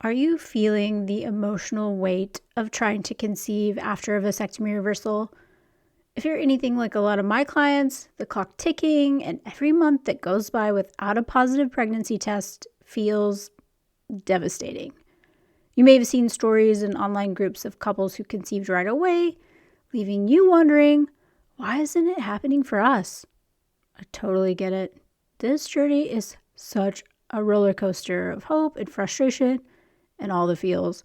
Are you feeling the emotional weight of trying to conceive after a vasectomy reversal? If you're anything like a lot of my clients, the clock ticking and every month that goes by without a positive pregnancy test feels devastating. You may have seen stories in online groups of couples who conceived right away, leaving you wondering, why isn't it happening for us? I totally get it. This journey is such a roller coaster of hope and frustration and all the feels.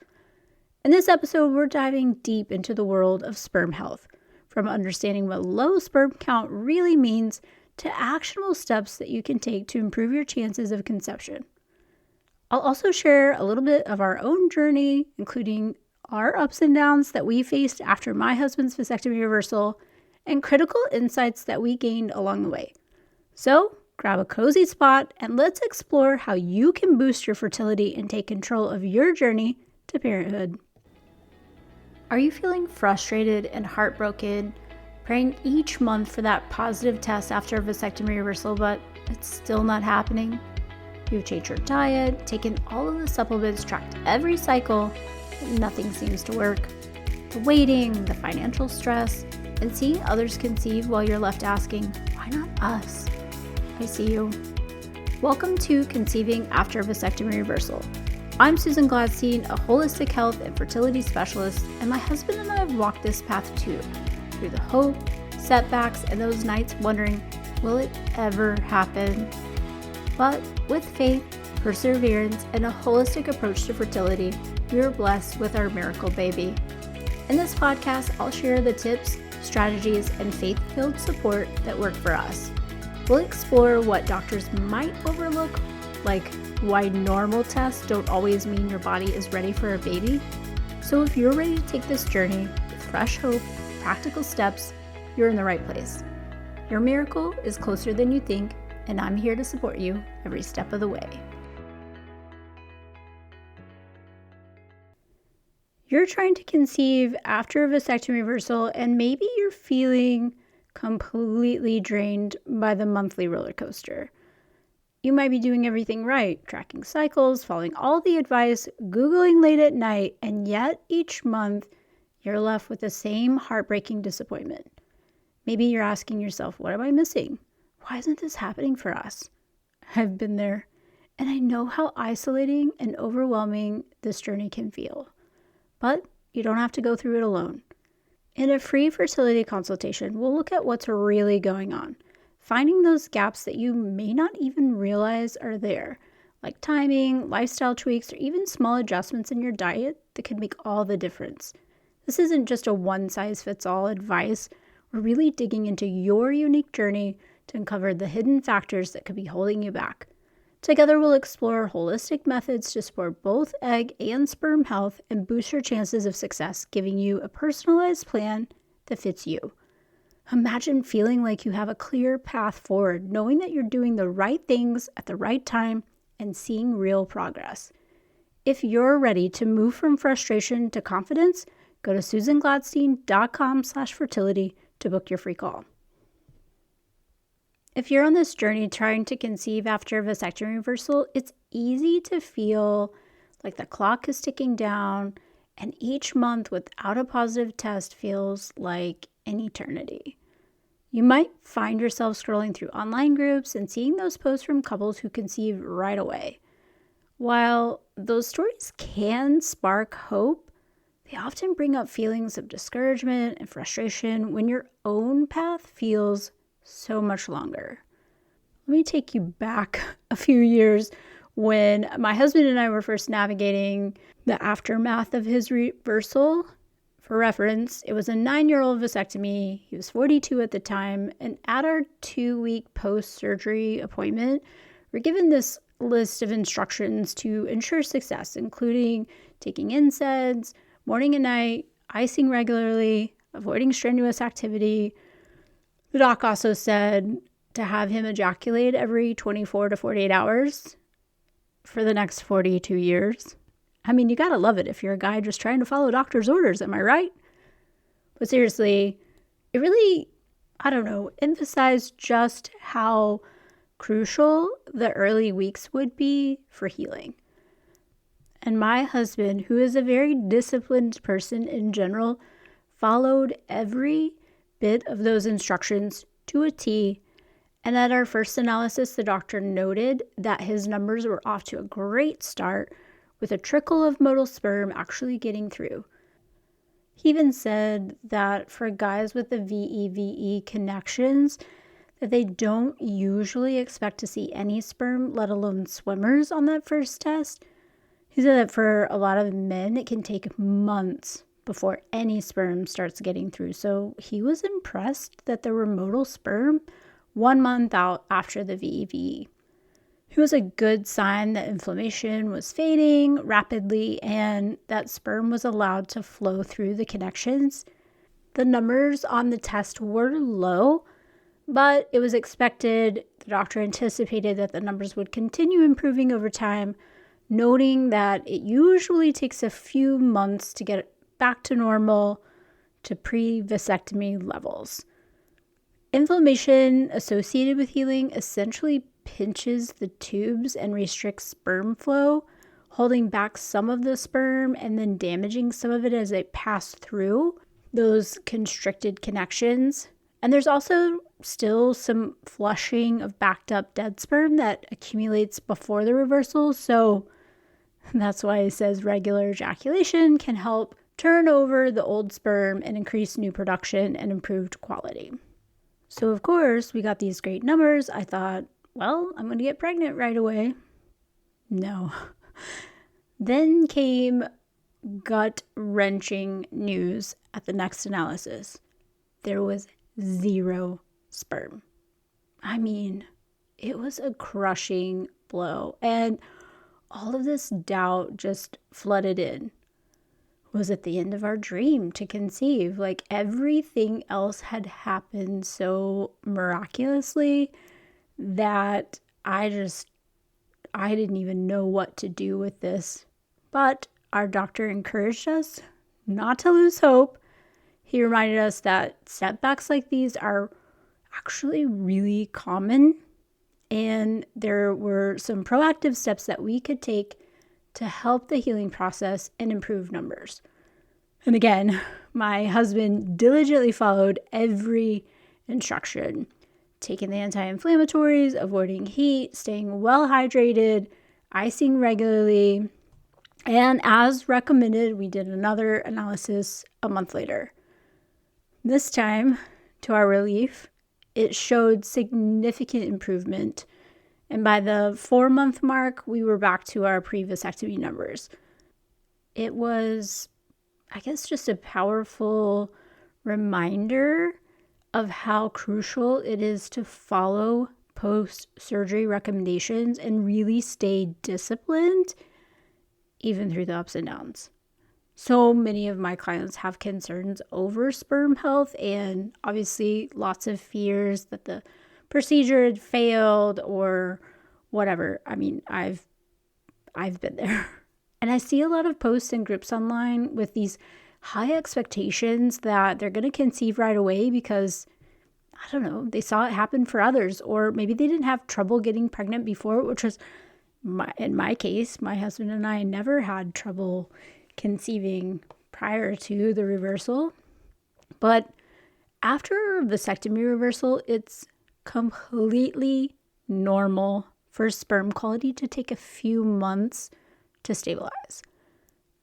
In this episode, we're diving deep into the world of sperm health, from understanding what low sperm count really means to actionable steps that you can take to improve your chances of conception. I'll also share a little bit of our own journey, including our ups and downs that we faced after my husband's vasectomy reversal, and critical insights that we gained along the way. So, grab a cozy spot and let's explore how you can boost your fertility and take control of your journey to parenthood. Are you feeling frustrated and heartbroken, praying each month for that positive test after a vasectomy reversal, but it's still not happening? You've changed your diet, taken all of the supplements, tracked every cycle, but nothing seems to work. The waiting, the financial stress, and seeing others conceive while you're left asking, why not us? I see you. Welcome to Conceiving After Vasectomy Reversal. I'm Susan Gladstein, a holistic health and fertility specialist, and my husband and I have walked this path too, through the hope, setbacks, and those nights wondering, will it ever happen? But with faith, perseverance, and a holistic approach to fertility, we are blessed with our miracle baby. In this podcast, I'll share the tips, strategies, and faith-filled support that work for us. We'll explore what doctors might overlook, like why normal tests don't always mean your body is ready for a baby. So if you're ready to take this journey with fresh hope, practical steps, you're in the right place. Your miracle is closer than you think, and I'm here to support you every step of the way. You're trying to conceive after a vasectomy reversal, and maybe you're feeling completely drained by the monthly roller coaster. You might be doing everything right, tracking cycles, following all the advice, Googling late at night, and yet each month you're left with the same heartbreaking disappointment. Maybe you're asking yourself, what am I missing? Why isn't this happening for us? I've been there, and I know how isolating and overwhelming this journey can feel. But you don't have to go through it alone. In a free fertility consultation, we'll look at what's really going on, finding those gaps that you may not even realize are there, like timing, lifestyle tweaks, or even small adjustments in your diet that can make all the difference. This isn't just a one-size-fits-all advice. We're really digging into your unique journey to uncover the hidden factors that could be holding you back. Together, we'll explore holistic methods to support both egg and sperm health and boost your chances of success, giving you a personalized plan that fits you. Imagine feeling like you have a clear path forward, knowing that you're doing the right things at the right time and seeing real progress. If you're ready to move from frustration to confidence, go to susangladstein.com/fertility to book your free call. If you're on this journey trying to conceive after a vasectomy reversal, it's easy to feel like the clock is ticking down, and each month without a positive test feels like an eternity. You might find yourself scrolling through online groups and seeing those posts from couples who conceive right away. While those stories can spark hope, they often bring up feelings of discouragement and frustration when your own path feels so much longer. Let me take you back a few years when my husband and I were first navigating the aftermath of his reversal. For reference, it was a 9-year-old vasectomy. He was 42 at the time, and at our 2-week post-surgery appointment, we're given this list of instructions to ensure success, including taking NSAIDs, morning and night, icing regularly, avoiding strenuous activity. The doc also said to have him ejaculate every 24 to 48 hours for the next 42 years. I mean, you gotta love it if you're a guy just trying to follow doctor's orders, am I right? But seriously, it really, emphasized just how crucial the early weeks would be for healing. And my husband, who is a very disciplined person in general, followed every bit of those instructions to a T. And at our first analysis, the doctor noted that his numbers were off to a great start, with a trickle of motile sperm actually getting through. He even said that for guys with the VEVE connections, that they don't usually expect to see any sperm, let alone swimmers, on that first test. He said that for a lot of men, it can take months before any sperm starts getting through. So he was impressed that there were motile sperm 1 month out after the VEVE. It was a good sign that inflammation was fading rapidly and that sperm was allowed to flow through the connections. The numbers on the test were low, but it was expected. The doctor anticipated that the numbers would continue improving over time, noting that it usually takes a few months to get back to normal, to pre-vasectomy levels. Inflammation associated with healing essentially pinches the tubes and restricts sperm flow, holding back some of the sperm and then damaging some of it as they pass through those constricted connections. And there's also still some flushing of backed up dead sperm that accumulates before the reversal. So that's why he says regular ejaculation can help turn over the old sperm and increase new production and improved quality. So of course, we got these great numbers. I thought, well, I'm going to get pregnant right away. No. Then came gut-wrenching news at the next analysis. There was 0 sperm. I mean, it was a crushing blow. And all of this doubt just flooded in. Was it the end of our dream to conceive? Like, everything else had happened so miraculously that I didn't even know what to do with this. But our doctor encouraged us not to lose hope. He reminded us that setbacks like these are actually really common, and there were some proactive steps that we could take to help the healing process and improve numbers. And again, my husband diligently followed every instruction, taking the anti-inflammatories, avoiding heat, staying well hydrated, icing regularly, and as recommended, we did another analysis a month later. This time, to our relief, it showed significant improvement. And by the 4-month mark, we were back to our pre-vasectomy numbers. It was, I guess, just a powerful reminder of how crucial it is to follow post-surgery recommendations and really stay disciplined, even through the ups and downs. So many of my clients have concerns over sperm health and obviously lots of fears that the procedure had failed or whatever. I mean, I've been there. And I see a lot of posts and groups online with these high expectations that they're going to conceive right away because, I don't know, they saw it happen for others, or maybe they didn't have trouble getting pregnant before, which was, in my case, my husband and I never had trouble conceiving prior to the reversal. But after vasectomy reversal, it's completely normal for sperm quality to take a few months to stabilize.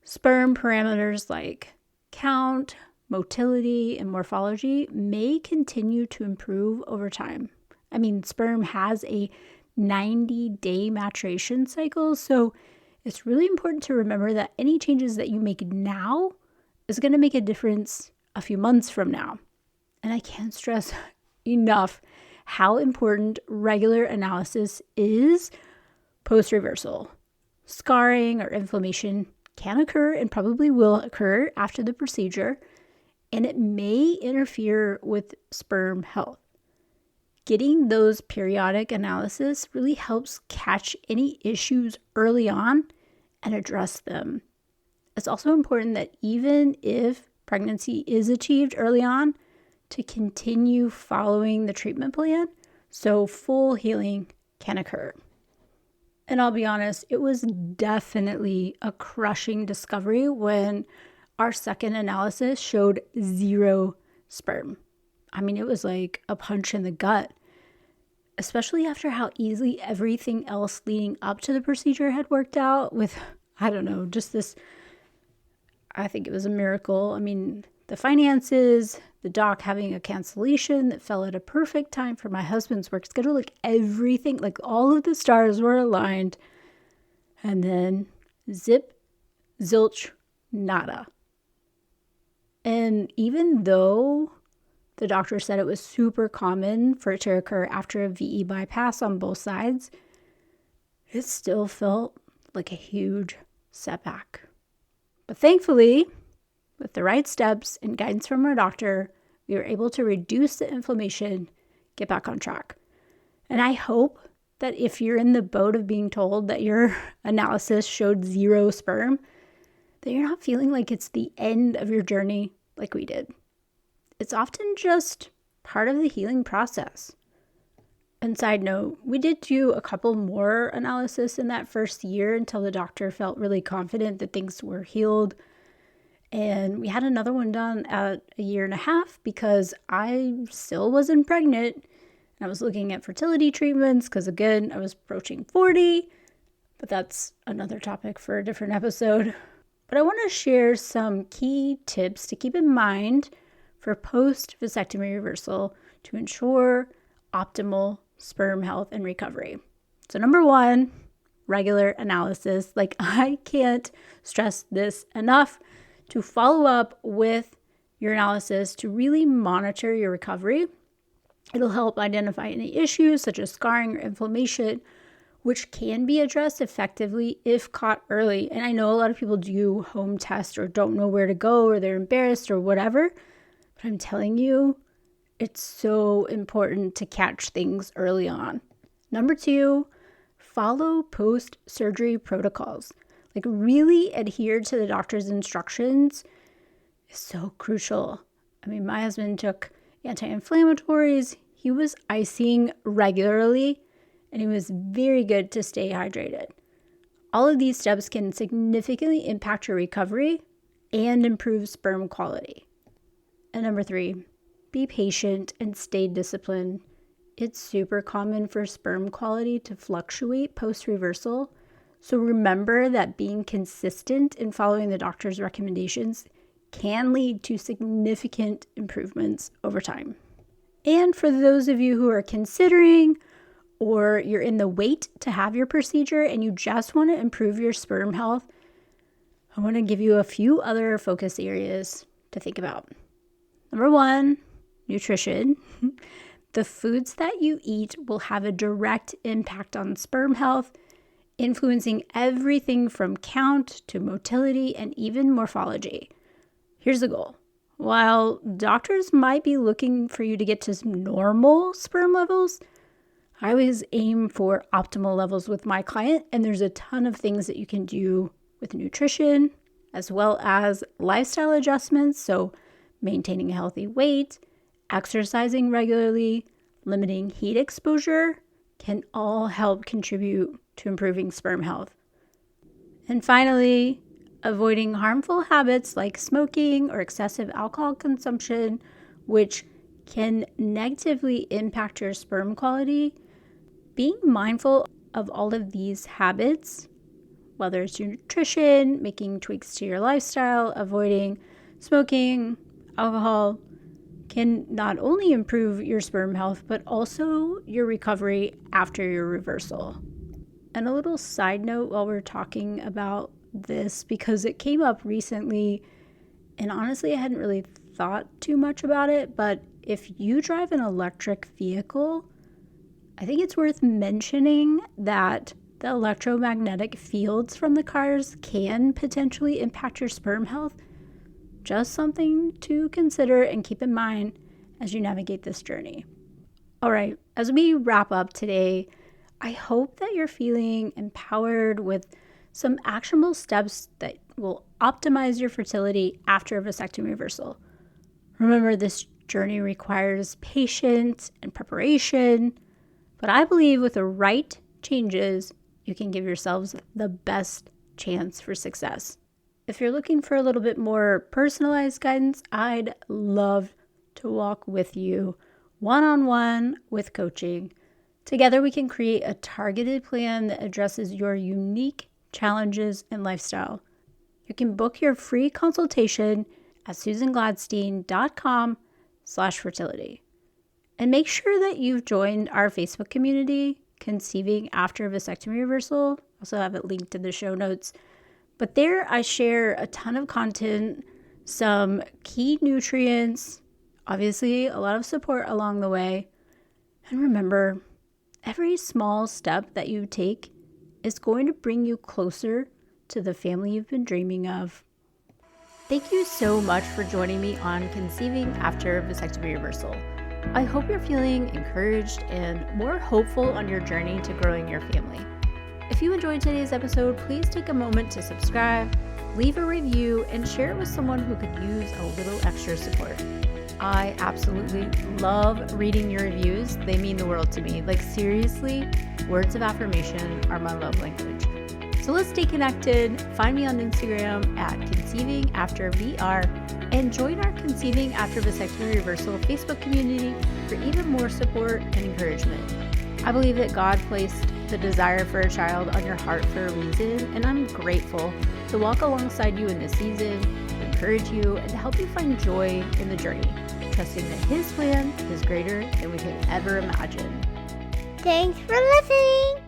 Sperm parameters like count, motility, and morphology may continue to improve over time. I mean, sperm has a 90-day maturation cycle, so it's really important to remember that any changes that you make now is going to make a difference a few months from now. And I can't stress enough how important regular analysis is post-reversal. Scarring or inflammation can occur and probably will occur after the procedure, and it may interfere with sperm health. Getting those periodic analysis really helps catch any issues early on and address them. It's also important that even if pregnancy is achieved early on, to continue following the treatment plan so full healing can occur. And I'll be honest, it was definitely a crushing discovery when our second analysis showed 0 sperm. I mean, it was like a punch in the gut, especially after how easily everything else leading up to the procedure had worked out with, I don't know, just this, I think it was a miracle. I mean, the finances, the doc having a cancellation that fell at a perfect time for my husband's work schedule, like everything, like all of the stars were aligned. And then zip, zilch, nada. And even though the doctor said it was super common for it to occur after a VE bypass on both sides, it still felt like a huge setback. But thankfully, with the right steps and guidance from our doctor, we were able to reduce the inflammation, get back on track. And I hope that if you're in the boat of being told that your analysis showed 0 sperm, that you're not feeling like it's the end of your journey like we did. It's often just part of the healing process. And side note, we did do a couple more analysis in that first year until the doctor felt really confident that things were healed. And we had another one done at 1.5 years because I still wasn't pregnant. I was looking at fertility treatments because, again, I was approaching 40. But that's another topic for a different episode. But I want to share some key tips to keep in mind for post-vasectomy reversal to ensure optimal sperm health and recovery. So number 1, regular analysis. Like, I can't stress this enough, to follow up with your analysis to really monitor your recovery. It'll help identify any issues such as scarring or inflammation, which can be addressed effectively if caught early. And I know a lot of people do home tests or don't know where to go or they're embarrassed or whatever, but I'm telling you, it's so important to catch things early on. Number 2, follow post-surgery protocols. Like, really adhere to the doctor's instructions is so crucial. I mean, my husband took anti-inflammatories. He was icing regularly, and it was very good to stay hydrated. All of these steps can significantly impact your recovery and improve sperm quality. And number 3, be patient and stay disciplined. It's super common for sperm quality to fluctuate post-reversal. So remember that being consistent in following the doctor's recommendations can lead to significant improvements over time. And for those of you who are considering, or you're in the wait to have your procedure and you just want to improve your sperm health, I want to give you a few other focus areas to think about. Number 1, nutrition. The foods that you eat will have a direct impact on sperm health, influencing everything from count to motility and even morphology. Here's the goal. While doctors might be looking for you to get to normal sperm levels, I always aim for optimal levels with my client, and there's a ton of things that you can do with nutrition as well as lifestyle adjustments. So maintaining a healthy weight, exercising regularly, limiting heat exposure can all help contribute to improving sperm health. And finally, avoiding harmful habits like smoking or excessive alcohol consumption, which can negatively impact your sperm quality. Being mindful of all of these habits, whether it's your nutrition, making tweaks to your lifestyle, avoiding smoking, alcohol, can not only improve your sperm health, but also your recovery after your reversal. And a little side note while we're talking about this, because it came up recently, and honestly, I hadn't really thought too much about it, but if you drive an electric vehicle, I think it's worth mentioning that the electromagnetic fields from the cars can potentially impact your sperm health. Just something to consider and keep in mind as you navigate this journey. All right, as we wrap up today, I hope that you're feeling empowered with some actionable steps that will optimize your fertility after a vasectomy reversal. Remember, this journey requires patience and preparation, but I believe with the right changes, you can give yourselves the best chance for success. If you're looking for a little bit more personalized guidance, I'd love to walk with you one-on-one with coaching. Together, we can create a targeted plan that addresses your unique challenges and lifestyle. You can book your free consultation at susangladstein.com/fertility. And make sure that you've joined our Facebook community, Conceiving After Vasectomy Reversal. Also have it linked in the show notes. But there I share a ton of content, some key nutrients, obviously a lot of support along the way. And remember, every small step that you take is going to bring you closer to the family you've been dreaming of. Thank you so much for joining me on Conceiving After Vasectomy Reversal. I hope you're feeling encouraged and more hopeful on your journey to growing your family. If you enjoyed today's episode, please take a moment to subscribe, leave a review, and share it with someone who could use a little extra support. I absolutely love reading your reviews. They mean the world to me. Like, seriously, words of affirmation are my love language. So let's stay connected. Find me on Instagram at conceivingaftervr and join our Conceiving After Vasectomy Reversal Facebook community for even more support and encouragement. I believe that God placed the desire for a child on your heart for a reason, and I'm grateful to walk alongside you in this season, to encourage you, and to help you find joy in the journey, trusting that His plan is greater than we could ever imagine. Thanks for listening.